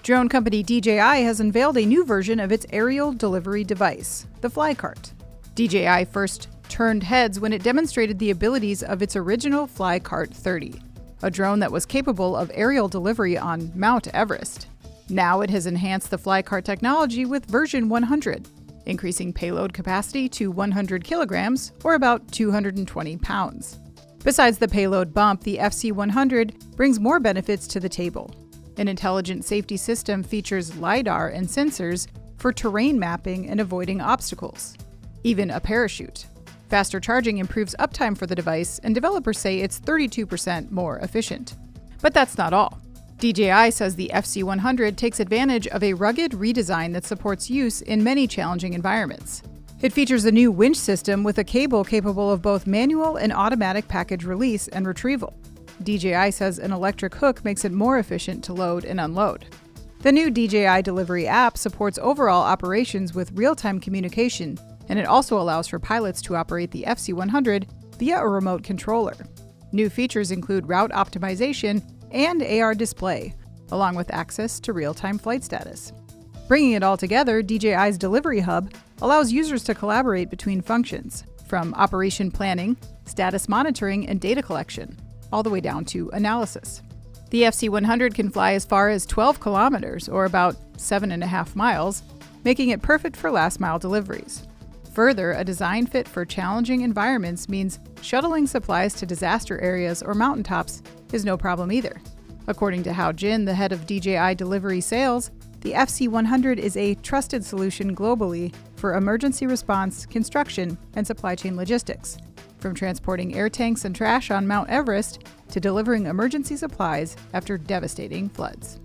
Drone company DJI has unveiled a new version of its aerial delivery device, the FlyCart. DJI first turned heads when it demonstrated the abilities of its original FlyCart 30, a drone that was capable of aerial delivery on Mount Everest. Now it has enhanced the FlyCart technology with version 100, increasing payload capacity to 100 kilograms, or about 220 pounds. Besides the payload bump, the FC100 brings more benefits to the table. An intelligent safety system features LiDAR and sensors for terrain mapping and avoiding obstacles. Even a parachute. Faster charging improves uptime for the device, and developers say it's 32% more efficient. But that's not all. DJI says the FC100 takes advantage of a rugged redesign that supports use in many challenging environments. It features a new winch system with a cable capable of both manual and automatic package release and retrieval. DJI says an electric hook makes it more efficient to load and unload. The new DJI Delivery app supports overall operations with real-time communication, and it also allows for pilots to operate the FC100 via a remote controller. New features include route optimization and AR display, along with access to real-time flight status. Bringing it all together, DJI's Delivery Hub allows users to collaborate between functions, from operation planning, status monitoring, and data collection, all the way down to analysis. The FC100 can fly as far as 12 kilometers, or about 7.5 miles, making it perfect for last-mile deliveries. Further, a design fit for challenging environments means shuttling supplies to disaster areas or mountaintops is no problem either. According to Hao Jin, the head of DJI Delivery Sales, the FC100 is a trusted solution globally for emergency response, construction, and supply chain logistics, from transporting air tanks and trash on Mount Everest to delivering emergency supplies after devastating floods.